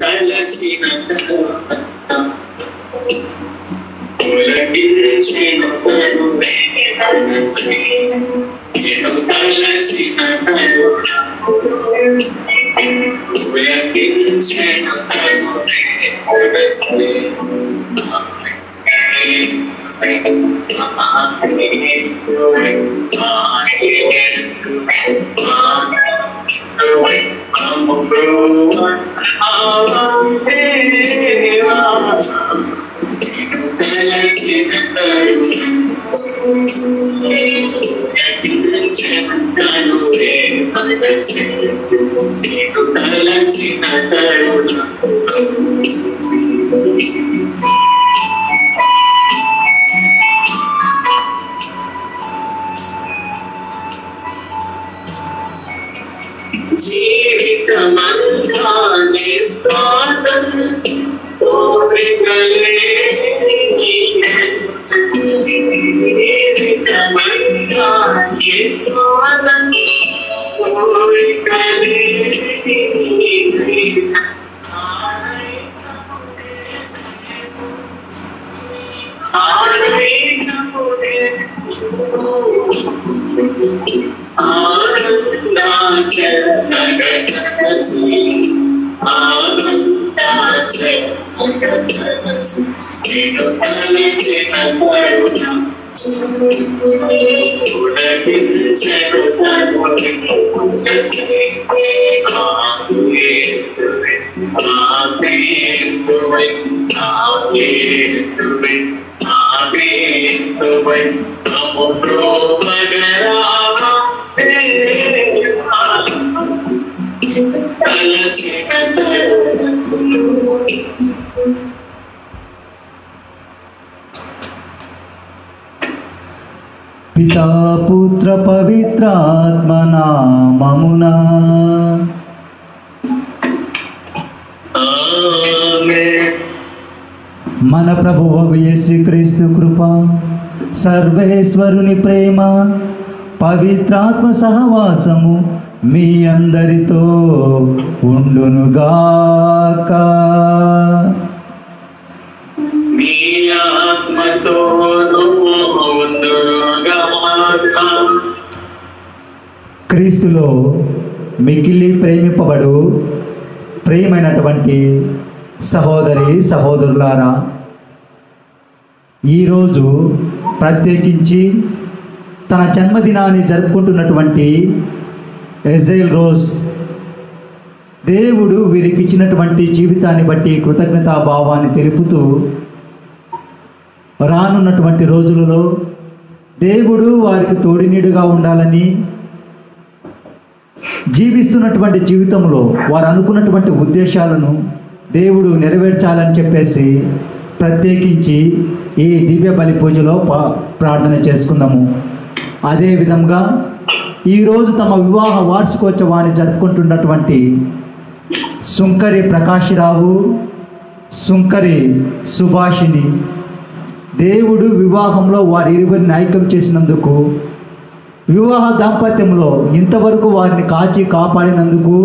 తలచిన పులకించిన తనువే మనసే నేను తలచిన పులకించిన తనువే మనసే జీవితమంతా నిస్వార్థం కోరికలే జీవితమంతా నిస్వార్థం కోరికలే పితా పుత్ర పవిత్రాత్మ నామమునా మన ప్రభువు యేసుక్రీస్తు కృప, సర్వేశ్వరుని ప్రేమ, పవిత్రాత్మ సహవాసము మీ అందరితో ఉండునుగాక. మీ ఆత్మతోను ఉండునుగాక. క్రీస్తులో మిగిలి ప్రేమింపబడు ప్రియమైనటువంటి సహోదరి సహోదరులారా, ఈరోజు ప్రత్యేకించి తన జన్మదినాన్ని జరుపుకుంటున్నటువంటి ఎజైల్ రోజ్ దేవుడు వీరికి ఇచ్చినటువంటి జీవితాన్ని బట్టి కృతజ్ఞతాభావాన్ని తెలుపుతూ రానున్నటువంటి రోజులలో దేవుడు వారికి తోడినీడుగా ఉండాలని, జీవిస్తున్నటువంటి జీవితంలో వారు అనుకున్నటువంటి ఉద్దేశాలను దేవుడు నెరవేర్చాలని చెప్పేసి ప్రత్యేకించి ఈ దివ్య బలి పూజలో ప్రార్థన చేసుకుందాము. అదేవిధంగా ఈరోజు తమ వివాహ వార్షికోత్సవాన్ని జరుపుకుంటున్నటువంటి సుంకరి ప్రకాశ్రావు, సుంకరి సుభాషిని దేవుడు వివాహంలో వారి ఇరువురిని ఐక్యం చేసినందుకు, వివాహ దాంపత్యంలో ఇంతవరకు వారిని కాచి కాపాడినందుకు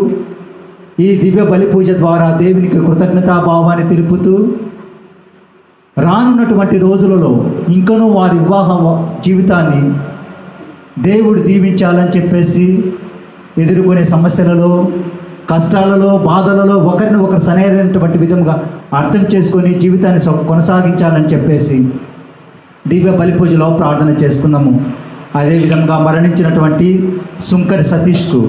ఈ దివ్య బలి పూజ ద్వారా దేవునికి కృతజ్ఞతాభావాన్ని తెలుపుతూ రానున్నటువంటి రోజులలో ఇంకనూ వారి వివాహ జీవితాన్ని దేవుడు దీవించాలని చెప్పేసి ఎదుర్కొనే సమస్యలలో, కష్టాలలో, బాధలలో ఒకరిని ఒకరు సరైనటువంటి విధంగా అర్థం చేసుకొని జీవితాన్ని కొనసాగించాలని చెప్పేసి దివ్య బలి పూజలో ప్రార్థన చేసుకుందాము. అదేవిధంగా మరణించినటువంటి సుంకరి సతీష్కు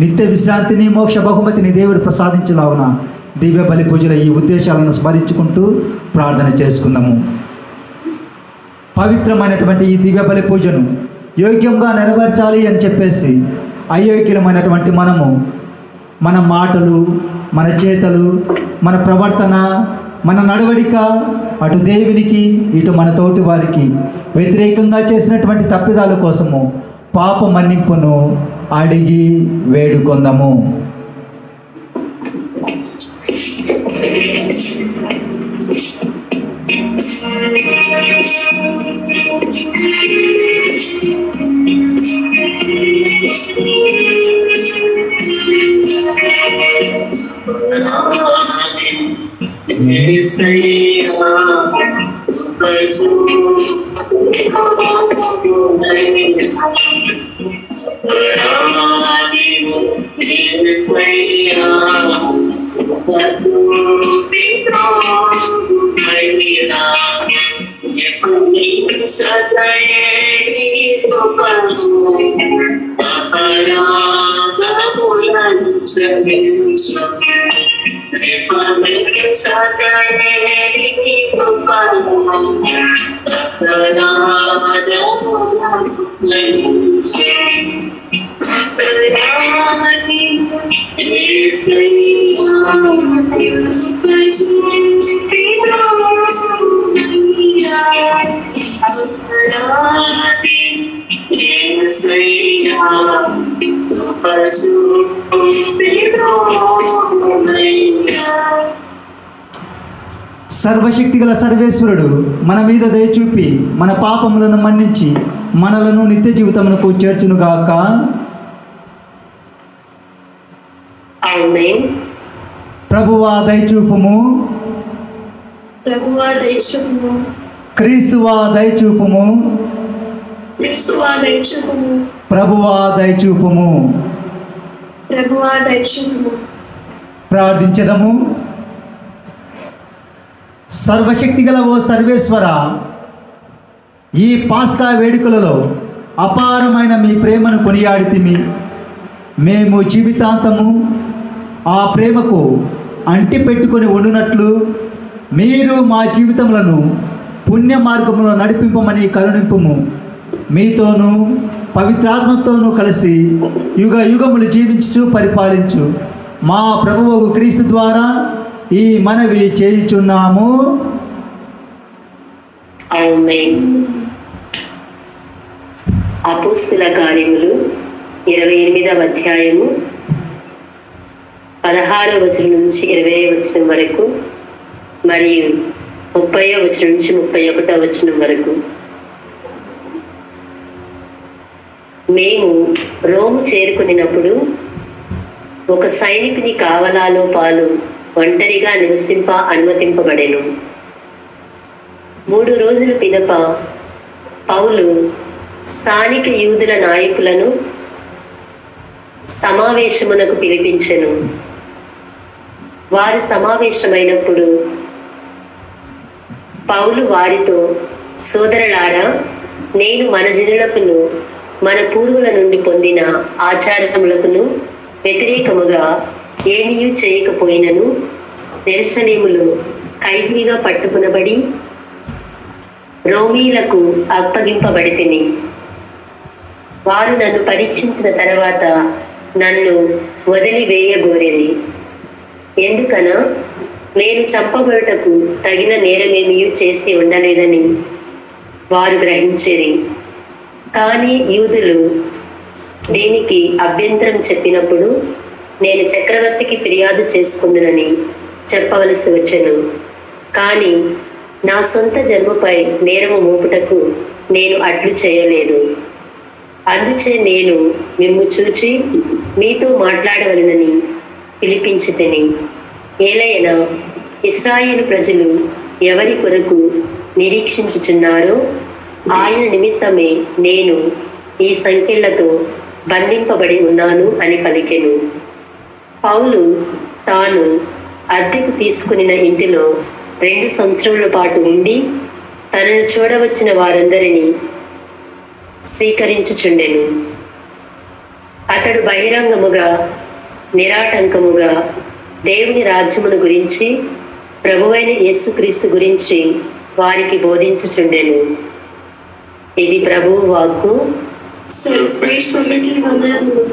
నిత్య విశ్రాంతిని, మోక్ష బహుమతిని దేవుడు ప్రసాదించలాగున దివ్య బలి పూజల ఈ ఉద్దేశాలను స్మరించుకుంటూ ప్రార్థన చేసుకుందాము. పవిత్రమైనటువంటి ఈ దివ్య బలి పూజను యోగ్యంగా నెరవేర్చాలి అని చెప్పేసి అయోగ్యమైనటువంటి మనము మన మాటలు, మన చేతలు, మన ప్రవర్తన, మన నడవడిక అటు దేవునికి ఇటు మన తోటి వారికి వ్యతిరేకంగా చేసినటువంటి తప్పిదాల కోసము పాప మన్నింపును అడిగి వేడుకొందాము. సర్వశక్తి గల సర్వేశ్వరుడు మన మీద దయ చూపి మన పాపములను మన్నించి మనలను నిత్య జీవితమునకు చేర్చునుగాక. ఆమేన్. ప్రభువా దయచూపుము, ప్రభువా దయచూపుము, క్రీస్తువా దయచూపుము, క్రీస్తువా దయచూపుము, ప్రభువా దయచూపుము. ప్రభువా దయచూపుము. ప్రార్థించదము. సర్వశక్తి గల ఓ సర్వేశ్వర, ఈ పాస్కా వేడుకలలో అపారమైన మీ ప్రేమను కొనియాడితిమి. మేము జీవితాంతము ఆ ప్రేమకు అంటి పెట్టుకొని ఉండునట్లు మీరు మా జీవితములను పుణ్య మార్గంలో నడిపింపమని కరుణింపుము. మీతోనూ పవిత్రాత్మతోనూ కలిసి యుగ యుగములు జీవించు పరిపాలించు మా ప్రభువు క్రీస్తు ద్వారా ఈ మనవి చేయుచున్నాము. ఆమేన్. అపోస్తల కార్యములు 28వ అధ్యాయము 16వ వచనం నుంచి 20వ వచనం వరకు మరియు 30వ వచనం నుంచి 31వ వచనం వరకు. మేము రోము చేరుకునినప్పుడు ఒక సైనికుని కావలాలో పాలు ఒంటరిగా నివసింప అనుమతింపబడెను. 3 రోజుల పిదప పౌలు స్థానిక యూదుల నాయకులను సమావేశమునకు పిలిపించెను. వారు సమావేశమైనప్పుడు పౌలు వారితో, సోదరులారా, నేను మన జనులకును మన పూర్వుల నుండి పొందిన ఆచారములకును వ్యతిరేకముగా ఏమీ చేయకపోయినను యెరూషలేములో ఖైదీగా పట్టుకునబడి రోమీలకు అప్పగింపబడితిని. వారు నన్ను పరీక్షించిన తర్వాత నన్ను వదిలివేయగోరేది. ఎందుకనా నేను చంపబడుటకు తగిన నేరమేమీ చేసి ఉండలేదని వారు గ్రహించేది. కానీ యూదులు దీనికి అభ్యంతరం చెప్పినప్పుడు నేను చక్రవర్తికి ఫిర్యాదు చేసుకుందునని చెప్పవలసి వచ్చెను. కానీ నా సొంత జన్మపై నేరము మోపుటకు నేను అట్లు చేయలేదు. అందుచే నేను మిమ్ము చూచి మీతో మాట్లాడవలనని పిలిపించితిని. ఏలయన ఇశ్రాయేలు ప్రజలు ఎవరి కొరకు నిరీక్షించుచున్నారో ఆయన నిమిత్తమే నేను ఈ సంఖ్యలతో బంధింపబడి ఉన్నాను అని పలికెను. పౌలు తాను అద్దెకు తీసుకునిన ఇంటిలో 2 సంవత్సరముల పాటు ఉండి తనను చూడవచ్చిన వారందరినీ స్వీకరించుచుండెను. అతడు బహిరంగముగా నిరాటంకముగా దేవుని రాజ్యమును గురించి, ప్రభువైన యేసుక్రీస్తు గురించి వారికి బోధించుచుండెను. ఇది ప్రభువు వాక్కు. సర్వేశ్వరునికి వందనములు.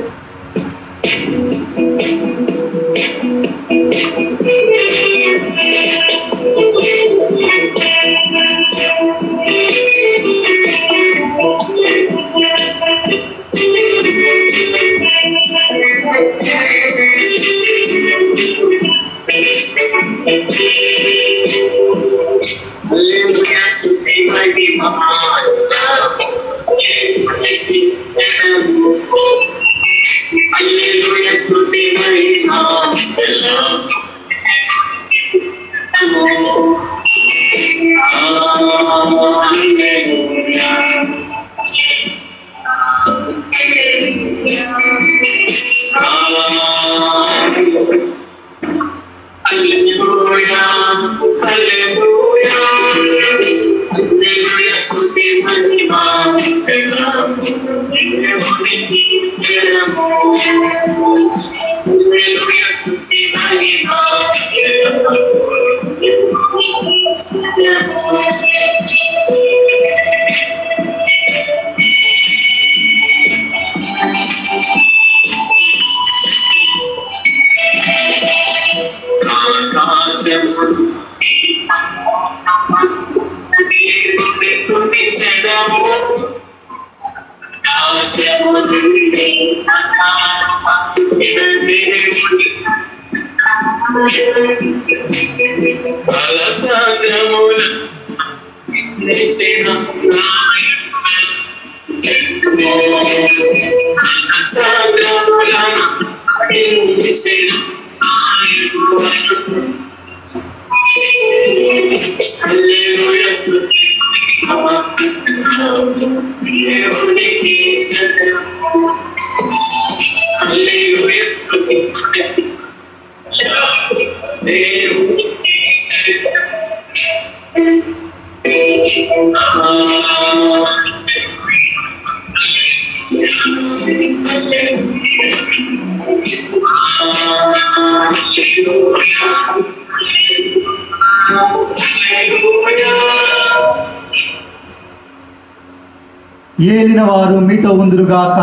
ఏలిన వారు మీతో ఉందురుగాక.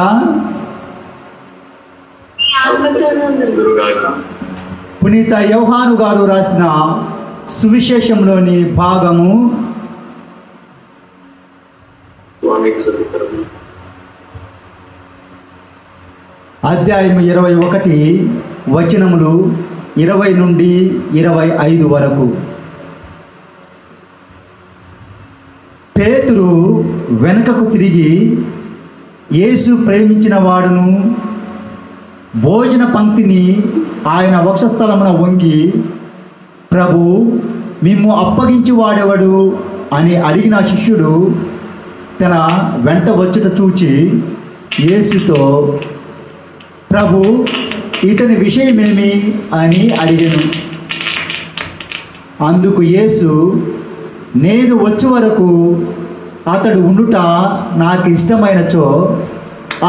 పునీత యోహాను గారు రాసిన సువిశేషంలోని భాగము అధ్యాయం 21 వచనములు 20 నుండి 25 వరకు. పేతురు వెనుకకు తిరిగి యేసు ప్రేమించిన వాడును భోజన పంక్తిని ఆయన వక్షస్థలమున వంగి, ప్రభు, మిమ్ము అప్పగించి వాడెవడు అని అడిగిన శిష్యుడు తన వెంట వచ్చుట చూచి యేసుతో, ప్రభు, ఇతని విషయమేమి అని అడిగాను. అందుకు యేసు, నేను వచ్చే వరకు అతడు ఉండుట నాకు ఇష్టమైనచో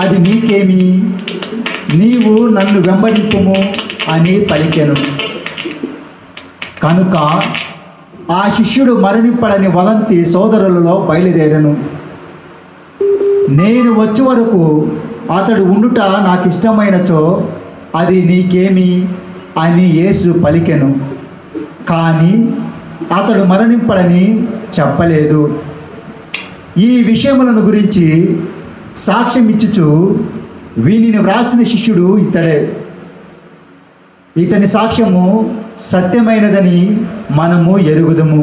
అది నీకేమి, నీవు నన్ను వెంబడింపుము అని పలికెను. కనుక ఆ శిష్యుడు మరణింపడని వదంతి సోదరులలో బయలుదేరను. నేను వచ్చే వరకు అతడు ఉండుట నాకు ఇష్టమైనచో అది నీకేమి అని యేసు పలికెను. కానీ అతడు మరణింపడని చెప్పలేదు. ఈ విషయములను గురించి సాక్ష్యం ఇచ్చుచు వీనిని వ్రాసిన శిష్యుడు ఇతడే. ఇతని సాక్ష్యము సత్యమైనదని మనము ఎరుగుదుము.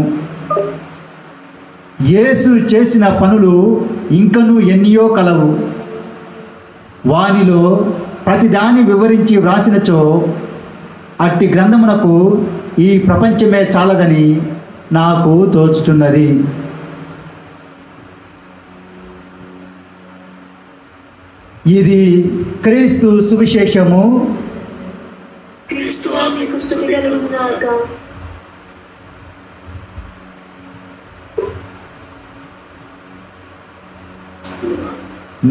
యేసు చేసిన పనులు ఇంకనూ ఎన్నో కలవు. వానిలో ప్రతిదాన్ని వివరించి వ్రాసినచో అట్టి గ్రంథమునకు ఈ ప్రపంచమే చాలదని నాకు తోచుచున్నది. ఇది క్రీస్తు సువిశేషము.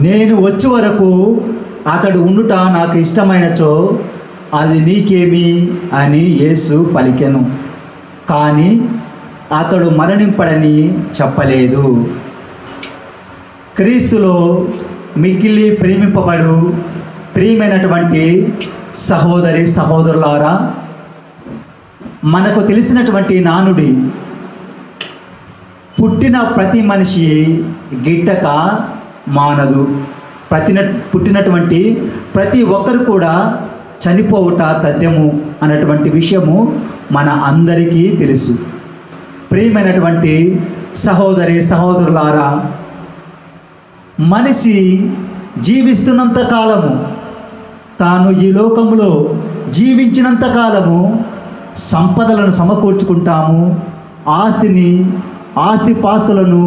నేను వచ్చే వరకు అతడు ఉండుట నాకు ఇష్టమైనచో అది నీకేమి అని యేసు పలికెను. కానీ అతడు మరణింపడని చెప్పలేదు. క్రీస్తులో మిక్కిలి ప్రేమింపబడు ప్రియమైనటువంటి సహోదరి సహోదరులారా, మనకు తెలిసినటువంటి నానుడి, పుట్టిన ప్రతి మనిషి గిట్టక మానదు. పుట్టినటువంటి ప్రతి ఒక్కరు కూడా చనిపోవుట తథ్యము అన్నటువంటి విషయము మన అందరికీ తెలుసు. ప్రియమైనటువంటి సహోదరి సహోదరులారా, మనిషి జీవిస్తున్నంత కాలము, తాను ఈ లోకములో జీవించినంత కాలము సంపదలను సమకూర్చుకుంటాము, ఆస్తిపాస్తులను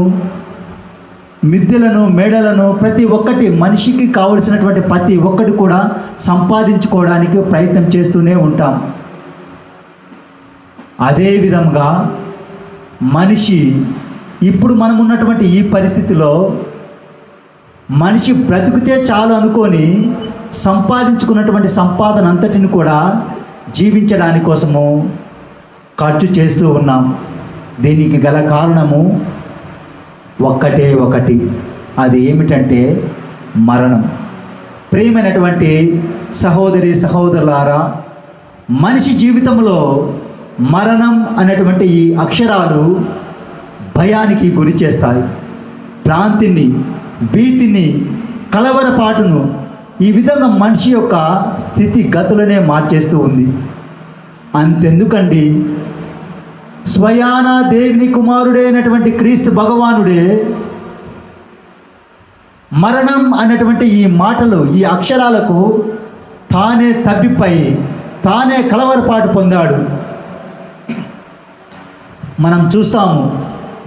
మిద్దెలను, మేడలను, ప్రతి ఒక్కటి మనిషికి కావలసినటువంటి ప్రతి ఒక్కటి కూడా సంపాదించుకోవడానికి ప్రయత్నం చేస్తూనే ఉంటాం. అదేవిధంగా మనిషి ఇప్పుడు మనం ఉన్నటువంటి ఈ పరిస్థితిలో మనిషి బ్రతికితే చాలు అనుకొని సంపాదించుకున్నటువంటి సంపాదన అంతటిని కూడా జీవించడానికి కోసము ఖర్చు చేస్తూ ఉన్నాం. దీనికి గల కారణము ఒక్కటే ఒకటి, అది ఏమిటంటే మరణం. ప్రియమైనటువంటి సహోదరి సహోదరులారా, మనిషి జీవితంలో మరణం అనేటువంటి ఈ అక్షరాలు భయానికి గురి చేస్తాయి. భ్రాంతిని, భీతిని, కలవరపాటును, ఈ విధంగా మనిషి యొక్క స్థితిగతులనే మార్చేస్తూ ఉంది. అంతెందుకండి, స్వయాన దేవుని కుమారుడే అయినటువంటి క్రీస్తు భగవానుడే మరణం అనేటువంటి ఈ మాటలు, ఈ అక్షరాలకు తానే తబ్బిపై తానే కలవరపాటు పొందాడు. మనం చూస్తాము,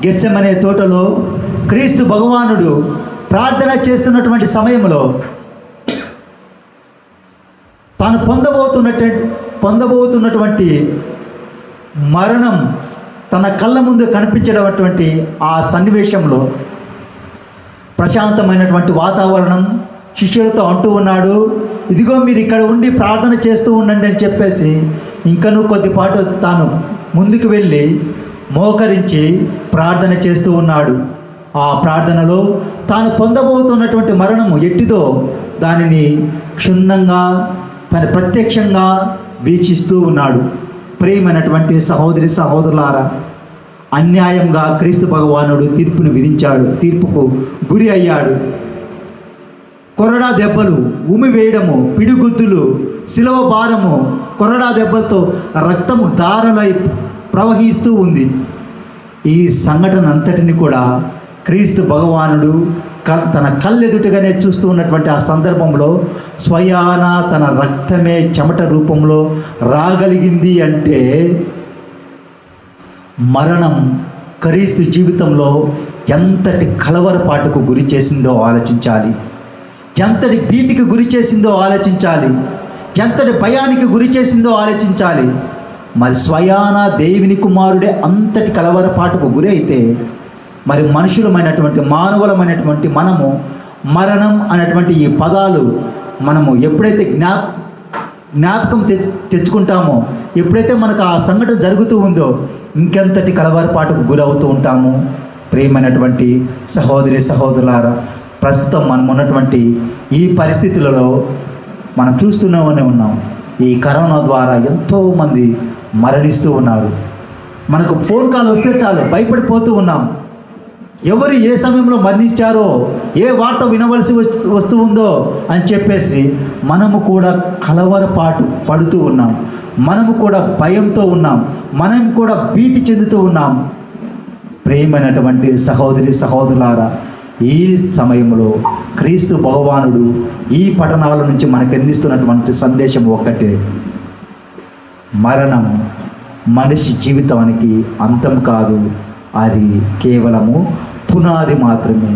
గెత్సెమనే తోటలో క్రీస్తు భగవానుడు ప్రార్థన చేస్తున్నటువంటి సమయంలో తాను పొందబోతున్నటువంటి మరణం తన కళ్ళ ముందు కనిపించేటటువంటి ఆ సన్నివేశంలో ప్రశాంతమైనటువంటి వాతావరణం, శిష్యులతో అంటూ ఉన్నాడు, ఇదిగో మీరు ఇక్కడ ఉండి ప్రార్థన చేస్తూ ఉండండి అని చెప్పేసి ఇంకనూ కొద్దిపాటు తాను ముందుకు వెళ్ళి మోకరించి ప్రార్థన చేస్తూ ఉన్నాడు. ఆ ప్రార్థనలో తాను పొందబోతున్నటువంటి మరణము ఎట్టిదో దానిని క్షుణ్ణంగా తన ప్రత్యక్షంగా వీక్షిస్తూ ఉన్నాడు. ప్రియమైనటువంటి సహోదరి సహోదరులారా, అన్యాయంగా క్రీస్తు భగవానుడు తీర్పును విధించాడు, తీర్పుకు గురి అయ్యాడు. కొరడా దెబ్బలు, ఉమి వేయడము, పిడిగుద్దులు, శిలువ భారము, కొరడా దెబ్బలతో రక్తము ధారలై ప్రవహిస్తూ ఉంది. ఈ సంఘటన అంతటిని కూడా క్రీస్తు భగవానుడు తన కళ్ళెదుటగానే చూస్తూ ఉన్నటువంటి ఆ సందర్భంలో స్వయాన తన రక్తమే చెమట రూపంలో రాగలిగింది అంటే మరణం క్రీస్తు జీవితంలో ఎంతటి కలవరపాటుకు గురి చేసిందో ఆలోచించాలి, ఎంతటి భీతికి గురి చేసిందో ఆలోచించాలి, ఎంతటి భయానికి గురి చేసిందో ఆలోచించాలి. మరి స్వయాన దేవుని కుమారుడే అంతటి కలవరపాటుకు గురి అయితే మరి మనుషులమైనటువంటి మానవులమైనటువంటి మనము మరణం అనేటువంటి ఈ పదాలు మనము ఎప్పుడైతే జ్ఞాపకం తెచ్చుకుంటామో, ఎప్పుడైతే మనకు ఆ సంఘటన జరుగుతూ ఉందో ఇంకెంతటి కలవరపాటుకు గురవుతూ ఉంటాము. ప్రియమైనటువంటి సహోదరి సహోదరులారా, ప్రస్తుతం మనం ఉన్నటువంటి ఈ పరిస్థితులలో మనం చూస్తూనే ఉన్నాం. ఈ కరోనా ద్వారా ఎంతోమంది మరణిస్తూ ఉన్నారు. మనకు ఫోన్ కాల్ వస్తే చాలు భయపడిపోతూ ఉన్నాం. ఎవరు ఏ సమయంలో మరణించారో, ఏ వార్త వినవలసి వస్తూ ఉందో అని చెప్పేసి మనము కూడా కలవరపాటు పడుతూ ఉన్నాం. మనము కూడా భయంతో ఉన్నాం, మనం కూడా భీతి చెందుతూ ఉన్నాం. ప్రియమైనటువంటి సహోదరి సహోదరులారా, ఈ సమయంలో క్రీస్తు భగవానుడు ఈ పట్టణాల నుంచి మనకు అందిస్తున్నటువంటి సందేశం ఒక్కటే, మరణం మనిషి జీవితానికి అంతం కాదు, అది కేవలము పునాది మాత్రమే.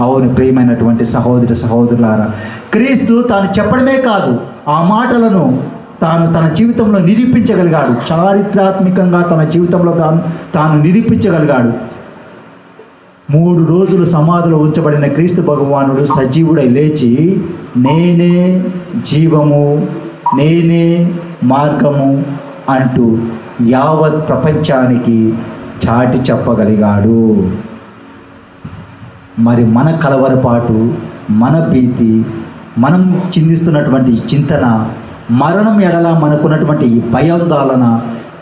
అవును ప్రియమైనటువంటి సహోదరి సహోదరులారా, క్రీస్తు తాను చెప్పడమే కాదు, ఆ మాటలను తన జీవితంలో నిరూపించగలిగాడు. చారిత్రాత్మకంగా తన జీవితంలో తాను నిరూపించగలిగాడు. 3 రోజులు సమాధిలో ఉంచబడిన క్రీస్తు భగవానుడు సజీవుడై లేచి నేనే జీవము, నేనే మార్గము అంటూ యావత్ ప్రపంచానికి చాటి చెప్పగలిగాడు. మరి మన కలవరపాటు, మన భీతి, మనం చిందిస్తున్నటువంటి చింతన, మరణం ఎడల మనకున్నటువంటి ఈ భయాందోళన,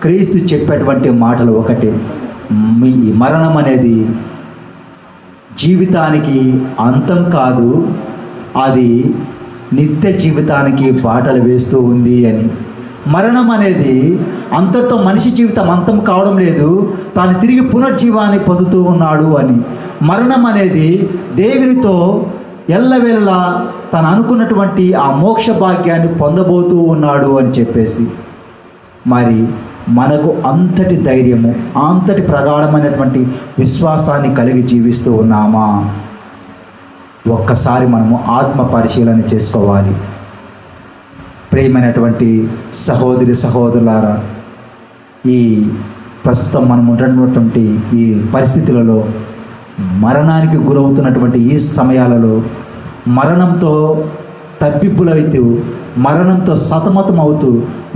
క్రీస్తు చెప్పేటువంటి మాటలు ఒకటే, మీ మరణం అనేది జీవితానికి అంతం కాదు, అది నిత్య జీవితానికి బాటలు వేస్తూ ఉంది అని. మరణం అనేది అంతటితో మనిషి జీవితం అంతం కావడం లేదు, తాను తిరిగి పునర్జీవాన్ని పొందుతూ ఉన్నాడు అని. మరణం అనేది దేవునితో ఎల్లవేళలా తను అనుకున్నటువంటి ఆ మోక్ష భాగ్యాన్ని పొందబోతూ ఉన్నాడు అని చెప్పేసి. మరి మనకు అంతటి ధైర్యము, అంతటి ప్రగాఢమైనటువంటి విశ్వాసాన్ని కలిగి జీవిస్తూ ఉన్నామా? ఒక్కసారి మనము ఆత్మ పరిశీలన చేసుకోవాలి. ప్రియమైనటువంటి సహోదరి సహోదరులారా, ఈ ప్రస్తుతం మనం ఉన్నటువంటి ఈ పరిస్థితులలో, మరణానికి గురవుతున్నటువంటి ఈ సమయాలలో మరణంతో తప్పిప్పులవుతూ, మరణంతో సతమతం అవుతూ,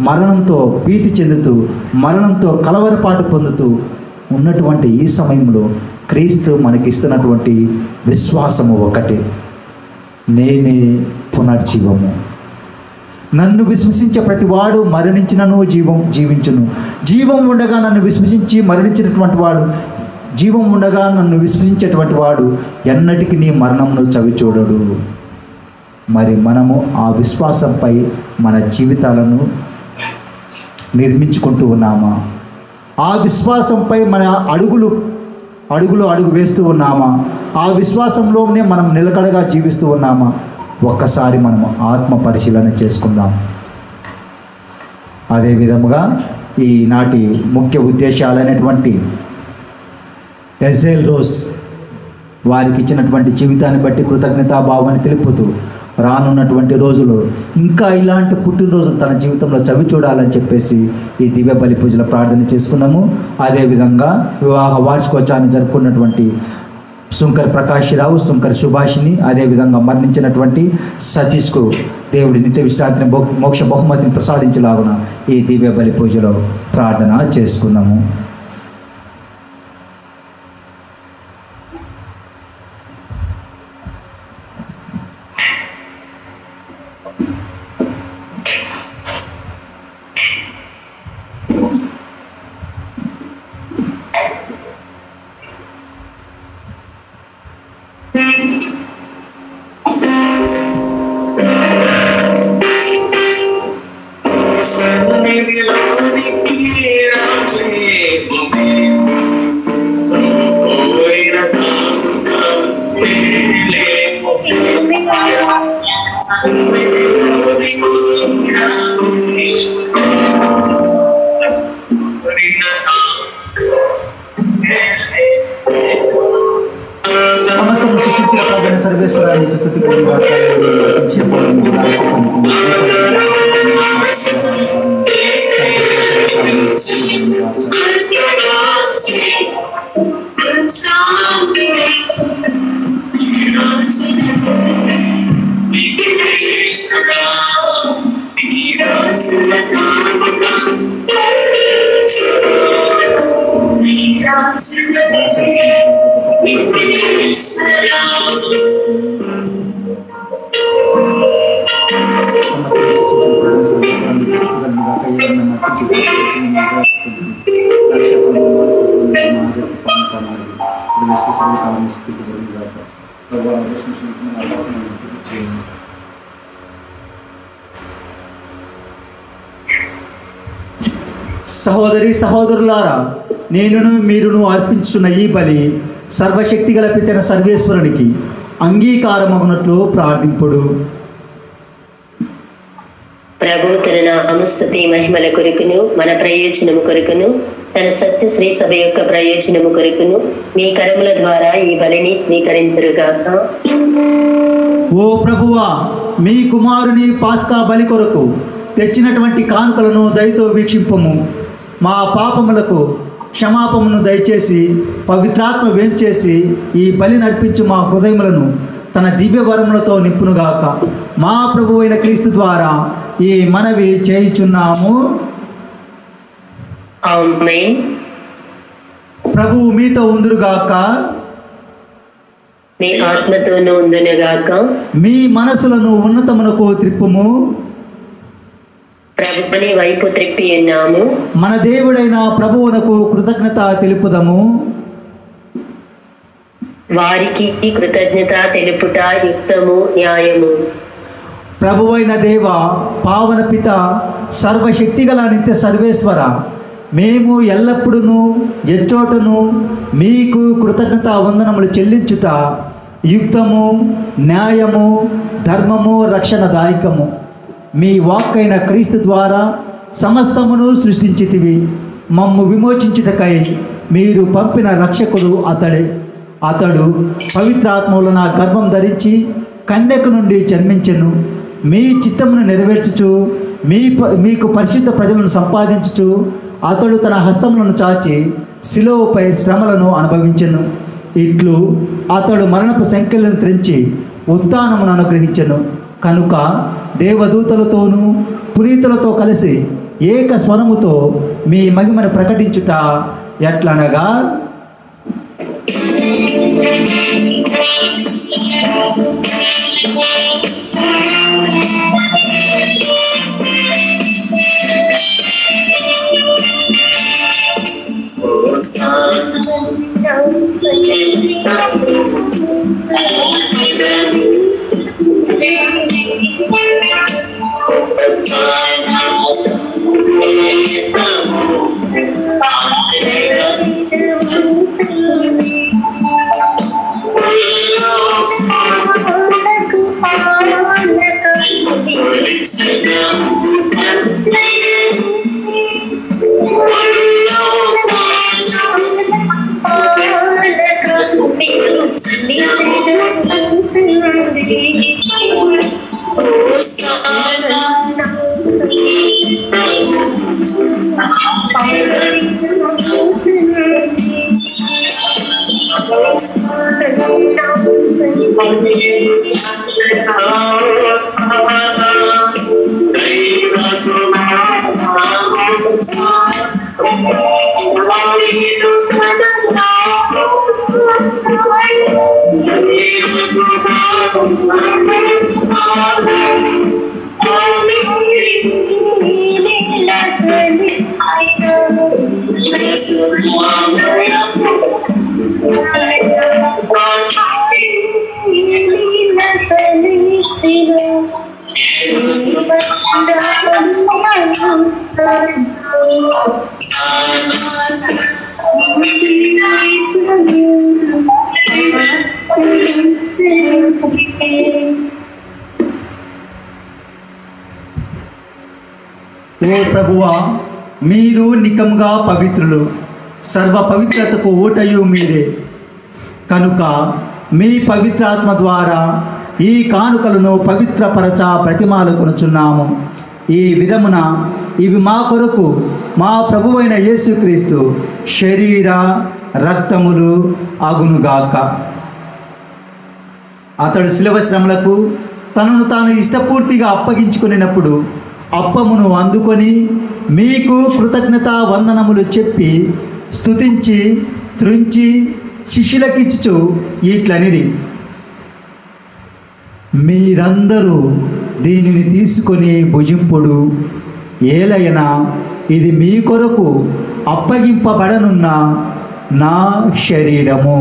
మరణంతో భీతి చెందుతూ, మరణంతో కలవరపాటు పొందుతూ ఉన్నటువంటి ఈ సమయంలో క్రీస్తు మనకిస్తున్నటువంటి విశ్వాసము ఒకటే: నేనే పునర్జీవము. నన్ను విశ్వసించే ప్రతివాడు మరణించినను జీవించును. జీవం ఉండగా నన్ను విశ్వసించి మరణించినటువంటి వాడు, జీవం ఉండగా నన్ను విశ్వసించేటువంటి వాడు ఎన్నటికీ నీ మరణమును చవి చూడడు. మరి మనము ఆ విశ్వాసంపై మన జీవితాలను నిర్మించుకుంటూ ఉన్నామా? ఆ విశ్వాసంపై మన అడుగు వేస్తూ ఉన్నామా? ఆ విశ్వాసంలోనే మనం నిలకడగా జీవిస్తూ ఉన్నామా? ఒక్కసారి మనము ఆత్మ పరిశీలన చేసుకుందాం. అదే విధముగా ఈనాటి ముఖ్య ఉద్దేశాలైనటువంటి ఎజేల్ రోజ్ వారికి ఇచ్చినటువంటి జీవితాన్ని బట్టి కృతజ్ఞతాభావాన్ని తెలుపుతూ, రానున్నటువంటి రోజులు ఇంకా ఇలాంటి పుట్టినరోజులు తన జీవితంలో చవి చూడాలని చెప్పేసి ఈ దివ్య బలి పూజల ప్రార్థన చేసుకున్నాము. అదేవిధంగా వివాహ వార్షికోత్సవాన్ని జరుపుకున్నటువంటి సుంకర్ ప్రకాష్ రావు, సుంకర్ సుభాషిని, అదేవిధంగా మరణించినటువంటి సతీష్కు దేవుడి నిత్య విశ్రాంతిని, మోక్ష బహుమతిని ప్రసాదించలాగున ఈ దివ్య బలి పూజలో ప్రార్థన చేసుకున్నాము. సమస్తము సృష్టించిన ప్రభువైన సర్వేశ్వరానికి స్తుతి కలుగుగాక. సహోదరి సహోదరులారా, నేనును మీరును అర్పించున్న ఈ బలి సర్వశక్తి గల పితైన సర్వేశ్వరునికి అంగీకారమగునట్లు ప్రార్థింపుడు. ప్రభు తన నామస్తుతి మహిమల కొరకును, మన ప్రయోజనము కొరకును, తన సత్య శ్రీ సభ యొక్క ప్రయోజనము కొరకును మీ కరముల ద్వారా ఈ బలిని స్వీకరింతురుగాక. ఓ ప్రభువా, మీ కుమారుని పాస్కా బలి కొరకు తెచ్చినటువంటి కానుకలను దయతో వీక్షింపము. మా పాపములకు క్షమాపమును దయచేసి పవిత్రాత్మ వేంచేసి ఈ బలిని అర్పించు మా హృదయములను తన దివ్య వరములతో నింపునుగాక. మా ప్రభు అయిన క్రీస్తు ద్వారా ఈ మనవి చేయుచున్నాము. ఆమేన్. ప్రభువు మీతో ఉందురుగాక. మీ ఆత్మతోనూ ఉందునుగాక. మీ మనసులను ఉన్నతమునకు త్రిప్పుము. ప్రభుని వైపు త్రిప్పి ఉన్నాము. మన దేవుడైన ప్రభువునకు కృతజ్ఞత తెలుపుదము. వారికి కృతజ్ఞత తెలుపుట యుక్తము, న్యాయము. ప్రభువైన దేవ, పావన పిత, సర్వశక్తిగల నిత్య సర్వేశ్వర, మేము ఎల్లప్పుడూ ఎచ్చోటను మీకు కృతజ్ఞత వందనములు చెల్లించుట యుక్తము, న్యాయము, ధర్మము, రక్షణదాయకము. మీ వాక్కైన క్రీస్తు ద్వారా సమస్తమును సృష్టించితివి. మమ్ము విమోచించుటకై మీరు పంపిన రక్షకుడు అతడే. అతడు పవిత్రాత్మలో నా గర్భం ధరించి కన్యక నుండి జన్మించెను. మీ చిత్తమును నెరవేర్చుచు మీకు పరిశుద్ధ ప్రజలను సంపాదించుచు అతడు తన హస్తములను చాచి శిలువపై శ్రమలను అనుభవించెను. ఇట్లు అతడు మరణపు సంఖ్యలను త్రెంచి ఉత్థానమును అనుగ్రహించెను. కనుక దేవదూతలతోనూ పునీతులతో కలిసి ఏక స్వరముతో మీ మహిమను ప్రకటించుట ఎట్లనగా, ఓ ప్రభువా, మీరు నికముగా పవిత్రులు, సర్వ పవిత్రతకు ఊటయు మీరే. కనుక మీ పవిత్రాత్మ ద్వారా ఈ కానుకలను పవిత్రపరచ ప్రతిమాలకొనుచున్నాము. ఈ విధమున ఇవి మా కొరకు మా ప్రభువైన యేసుక్రీస్తు శరీర రక్తములు అగునుగాక. అతడు శిలువ శ్రమలకు తనను తాను ఇష్టపూర్తిగా అప్పగించుకునేటప్పుడు అప్పమును అందుకొని మీకు కృతజ్ఞతా వందనములు చెప్పి స్తుతించి త్రుంచి శిష్యులకిచ్చుచు ఇట్లనిడి, మీరందరూ దీనిని తీసుకొని భుజింపుడు. ఏలైనా ఇది మీ కొరకు అప్పగింపబడనున్న నా శరీరము.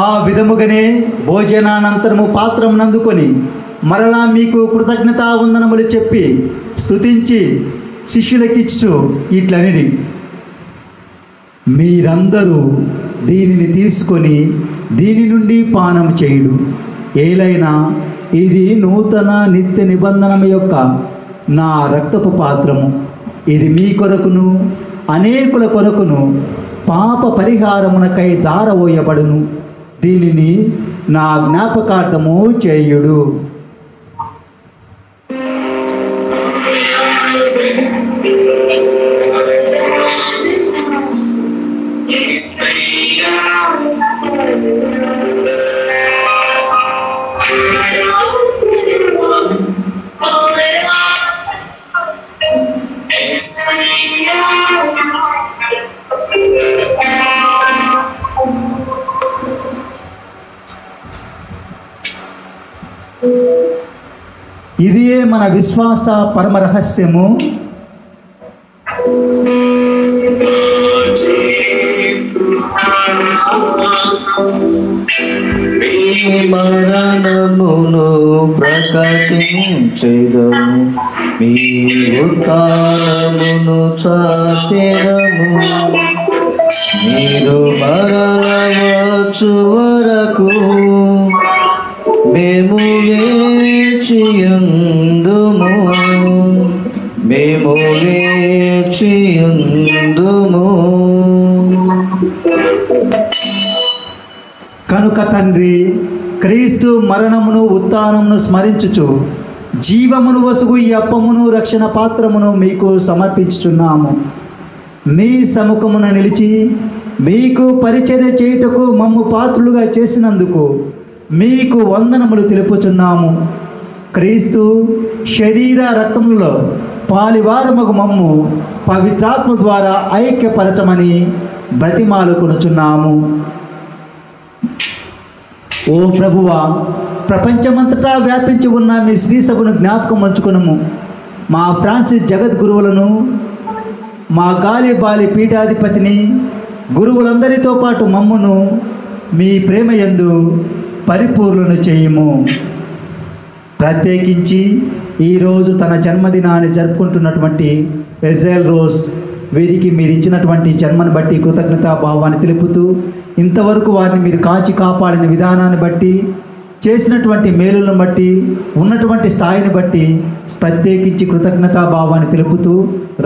ఆ విధముగానే భోజనానంతరము పాత్రమునందుకొని మరలా మీకు కృతజ్ఞతా వందనములు చెప్పి స్తుతించి శిష్యులకిచ్చు ఇట్లనిడి, మీరందరూ దీనిని తీసుకొని దీని నుండి పానం చేయుడు. ఏలైనా ఇది నూతన నిత్య నిబంధన యొక్క నా రక్తపు పాత్రము. ఇది మీ కొరకును అనేకుల కొరకును పాప పరిహారమునకై దారవోయబడును. దీనిని నా జ్ఞాపకార్థము చేయుడు. మన విశ్వాస పరమ రహస్యము. మీ మరణమును ప్రకటించెదము, మీ ఉత్థానమును చాటెదము. మీరు మరల వచ్చు వరకు మేము వేచియుందుము, మేము వేచియుందుము. కనుక తండ్రి, క్రీస్తు మరణమును ఉత్థానమును స్మరించుచు జీవమును వసుగు ఈ అప్పమును రక్షణ పాత్రమును మీకు సమర్పించుచున్నాము. మీ సముఖమున నిలిచి మీకు పరిచర్య చేయుటకు మమ్ము పాత్రులుగా చేసినందుకు మీకు వందనములు తెలుపుచున్నాము. క్రీస్తు శరీర రక్తములలో పాలివారమగు మమ్ము పవిత్రాత్మ ద్వారా ఐక్యపరచమని బ్రతిమాలుకొనుచున్నాము. ఓ ప్రభువా, ప్రపంచమంతటా వ్యాపించి ఉన్న మీ శ్రీ సభను జ్ఞాపకం ఉంచుకునము. మా ఫ్రాన్సిస్ జగద్గురువులను, మా గాలి బాలి పీఠాధిపతిని, గురువులందరితో పాటు మమ్మును మీ ప్రేమయందు పరిపూర్ణను చేయుము. ప్రత్యేకించి ఈరోజు తన జన్మదినాన్ని జరుపుకుంటున్నటువంటి ఎజెల్ రోజ్ వీరికి మీరు ఇచ్చినటువంటి జన్మను బట్టి కృతజ్ఞతా భావాన్ని తెలుపుతూ, ఇంతవరకు వారిని మీరు కాచి కాపాడిన విధానాన్ని బట్టి, చేసినటువంటి మేలులను బట్టి, ఉన్నటువంటి స్థాయిని బట్టి ప్రత్యేకించి కృతజ్ఞతా భావాన్ని తెలుపుతూ,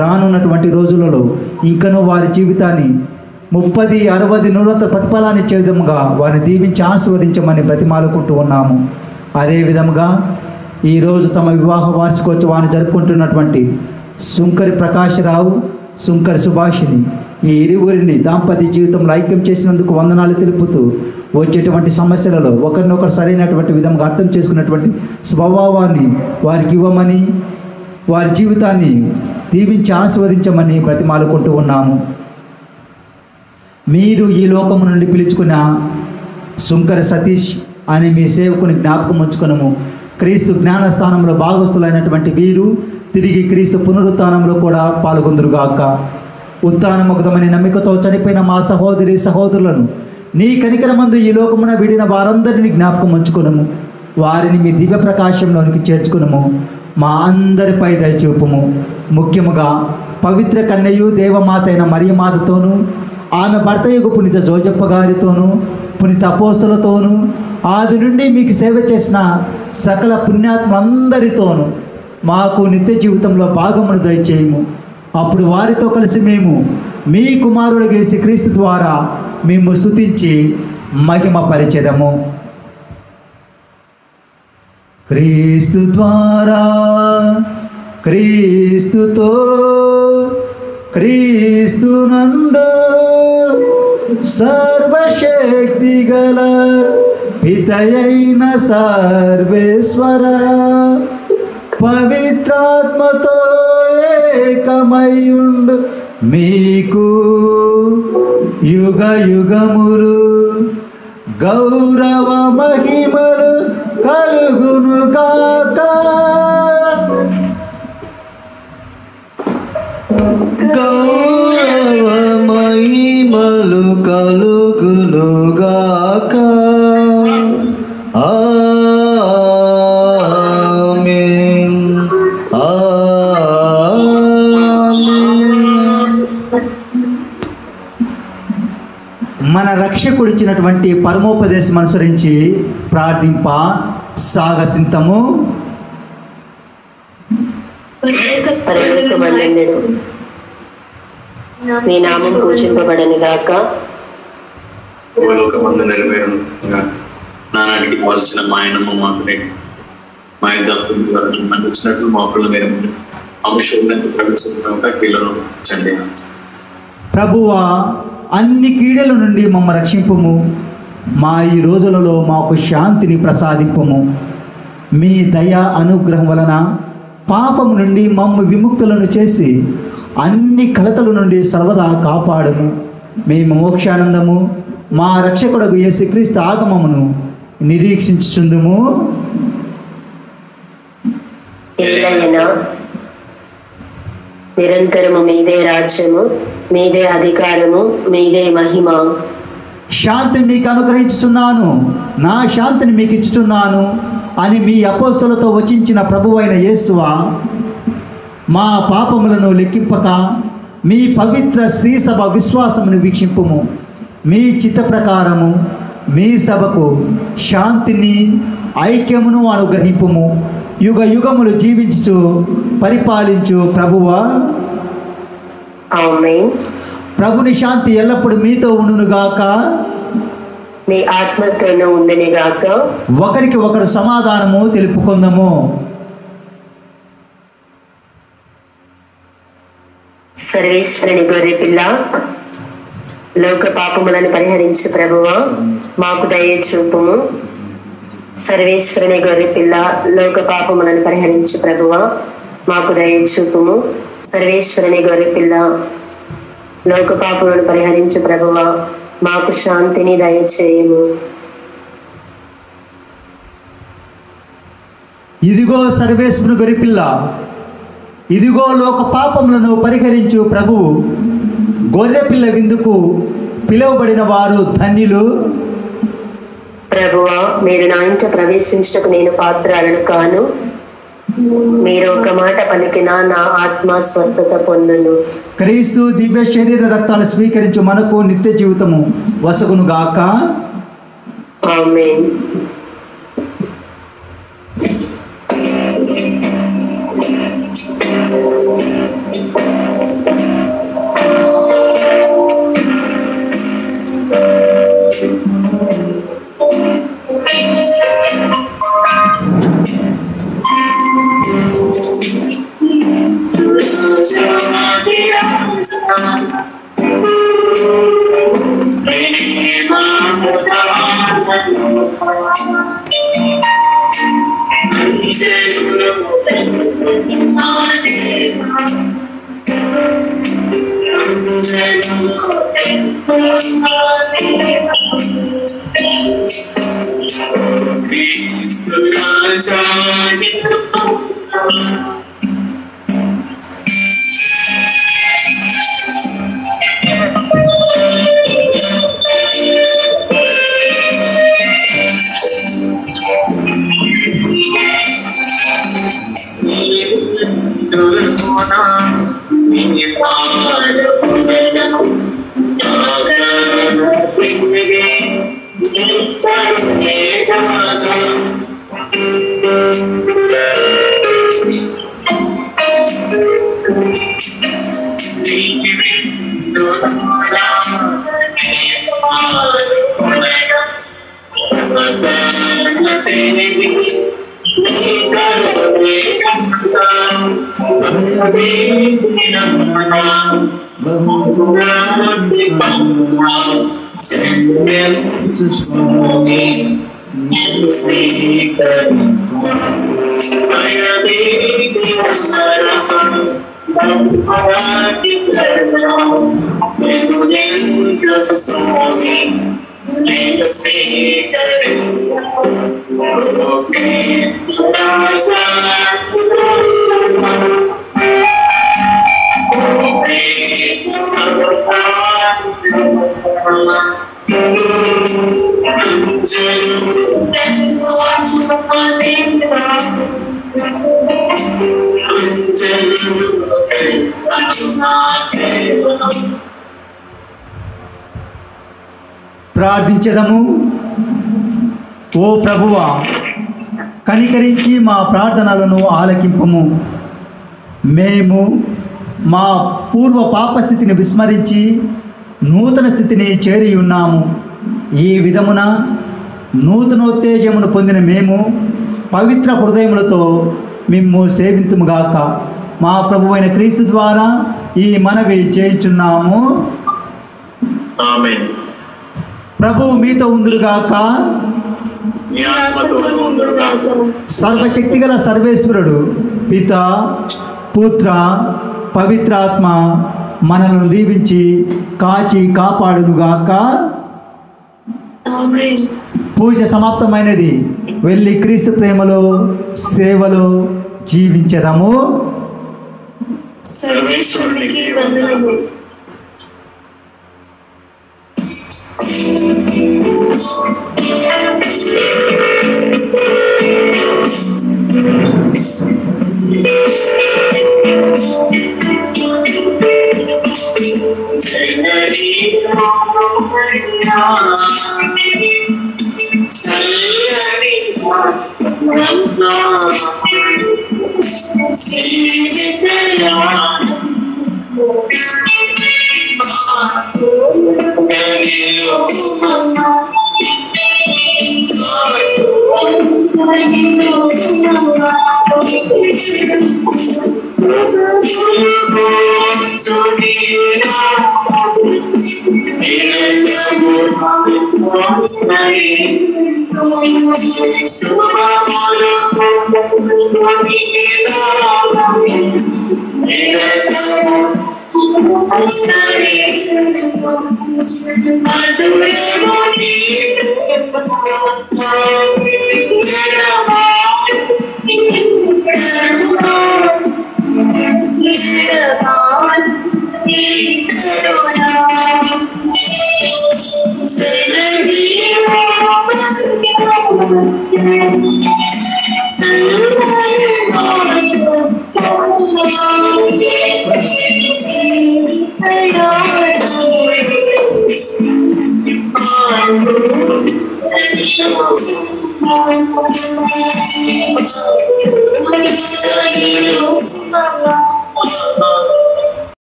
రానున్నటువంటి రోజులలో ఇంకనూ వారి జీవితాన్ని 30, 60, 100 ప్రతిఫలాన్ని ఇచ్చే విధముగా వారిని దీవించి ఆశీర్వదించమని బ్రతిమాలుకుంటూ ఉన్నాము. అదేవిధముగా ఈరోజు తమ వివాహ వార్షికోత్సవాన్ని జరుపుకుంటున్నటువంటి సుంకరి ప్రకాశరావు, సుంకరి సుభాషిని, ఈ ఇరువురిని దాంపత్య జీవితంలో ఐక్యం చేసినందుకు వందనాలు తెలుపుతూ, వచ్చేటువంటి సమస్యలలో ఒకరినొకరు సరైనటువంటి విధంగా అర్థం చేసుకున్నటువంటి స్వభావాన్ని వారికి ఇవ్వమని, వారి జీవితాన్ని దీవించి ఆశీర్వదించమని బ్రతిమాలుకుంటూ ఉన్నాము. మీరు ఈ లోకము నుండి పిలుచుకున్న సుంకర సతీష్ అని మీ సేవకుని జ్ఞాపకం ఉంచుకునము. క్రీస్తు జ్ఞానస్థానంలో భాగస్థులైనటువంటి వీరు తిరిగి క్రీస్తు పునరుత్థానంలో కూడా పాల్గొందురుగాక. ఉత్థానముఖమని నమ్మికతో చనిపోయిన మా సహోదరి సహోదరులను నీ కనికరమందు ఈ లోకమున విడిన వారందరినీ జ్ఞాపకం ఉంచుకునము. వారిని మీ దివ్య ప్రకాశంలోనికి చేర్చుకునము. మా అందరిపై దయచూపుము. ముఖ్యముగా పవిత్ర కన్యయు దేవమాత అయిన మరియమాతతోనూ, ఆమె భర్తయగు పునీత జోజప్ప గారితోనూ, పునీత అపోస్తలతోనూ, ఆది నుండి మీకు సేవ చేసిన సకల పుణ్యాత్మందరితోనూ మాకు నిత్య జీవితంలో భాగమును దయచేయము. అప్పుడు వారితో కలిసి మేము మీ కుమారుడు యేసు క్రీస్తు ద్వారా మేము స్తుతించి మహిమ పరిచెదము. క్రీస్తు ద్వారా, క్రీస్తుతో, క్రీస్తునందు సర్వశక్తి గల పితయైన సర్వేశ్వర పవిత్రాత్మతో ఏకమయుండు మీకు యుగ యుగములు గౌరవ మహిమలు కలుగును గాక. గౌరవ మహిమలు కలుగును గాక. ఆమేన్, ఆమేన్. మన రక్షకుడిచ్చినటువంటి పరమోపదేశం అనుసరించి ప్రార్థింప సాగసింతము. పరలోకమందుండును, మీ నామం పూజింపబడను గాక. భూలోకమందు నెరవేరును గాక. నానాటికి ఇవ్వాల్సిన మాయనము మాకు నేడు, మా తప్పుల ద్వారా మన్నించినట్లు మా అప్పుల మేర అంశంలో ప్రవేశించక కీళ్ళను చండి. ప్రభువా, అన్ని కీడల నుండి మమ్మ రక్షింపుము. మా ఈ రోజులలో మాకు శాంతిని ప్రసాదింపుము. మీ దయ అనుగ్రహం వలన పాపము నుండి మమ్మ విముక్తులను చేసి అన్ని కలతల నుండి సర్వదా కాపాడుము. మేము మోక్షానందము మా రక్షకుడకు యేసుక్రీస్తు ఆగమమును నిరీక్షించుచుందుము. ఏలైనా నిరంతరము మీదే రాజ్యము, మీదే అధికారము, మీదే మహిమ. శాంతిని మీకు అనుగ్రహించుచున్నాను, నా శాంతిని మీకు ఇచ్చుచున్నాను అని మీ అపోస్తలతో వచించిన ప్రభువైన యేసువా, మా పాపములను లెక్కింపక మీ పవిత్ర శ్రీ సభ విశ్వాసమును వీక్షింపుము. మీ చిత్త ప్రకారము మీ సభకు శాంతిని ఐక్యమును అనుగ్రహింపుము. యుగ యుగములు జీవించు పరిపాలించు ప్రభువా. ఆమేన్. ప్రభుని శాంతి ఎల్లప్పుడు మీతో ఉండునుగాక, మీ ఆత్మతోనూ ఉండునుగాక. ఒకరికి ఒకరు సమాధానము తెలుపుకుందాము. సర్వేశ్వరుని గొర్రె పిల్ల, లోక పాపములను పరిహరించు ప్రభువా, మాకు దయ చూపుము. సర్వేశ్వరుని గొర్రె పిల్ల, లోక పాపములను పరిహరించు ప్రభువా, మాకు దయ చూపుము. సర్వేశ్వరుని గొర్రె పిల్ల, లోక పాపములను పరిహరించు ప్రభువా, మాకు శాంతిని దయచేయము. ఇదిగో సర్వేశ్వరుని గొర్రెపిల్ల, ఇదిగో లోక పాపములను పరిహరించు ప్రభువు. గొర్రెపిల్ల విందుకు పిలువబడిన వారు ధన్యులు. ప్రభువా, మీరు నా ఇంట ప్రవేశించటకు నేను పాత్రాలను కాను. మీరు ఒక మాట పలికినా నా ఆత్మ స్వస్థత పొందును. క్రీస్తు దివ్య శరీర రక్తాలు స్వీకరించు మనకు నిత్య జీవితము వసగును గాక. ఆమేన్. ప్రార్థించెదము. ఓ ప్రభువా, కనికరించి మా ప్రార్థనలను ఆలకింపుము. మేము మా పూర్వ పాపస్థితిని విస్మరించి నూతన స్థితిని చేరి ఉన్నాము. ఈ విధమున నూతనోత్తేజమును పొందిన మేము పవిత్ర హృదయములతో మిమ్ము సేవింతుముగాక. మా ప్రభువైన క్రీస్తు ద్వారా ఈ మనవి చేయుచున్నాము. ఆమేన్. ప్రభువు మీతో ఉందురుగాక. మీ ఆత్మతోనూ ఉండుగాక. సర్వశక్తిగల సర్వేశ్వరుడు పిత, పుత్ర, పవిత్రాత్మ మనలను దీవించి కాచి కాపాడునుగాక. పూజ సమాప్తమైనది. వెళ్ళి క్రీస్తు ప్రేమలో, సేవలో జీవించెదము. సర్వేశ్వరునికి వందనములు.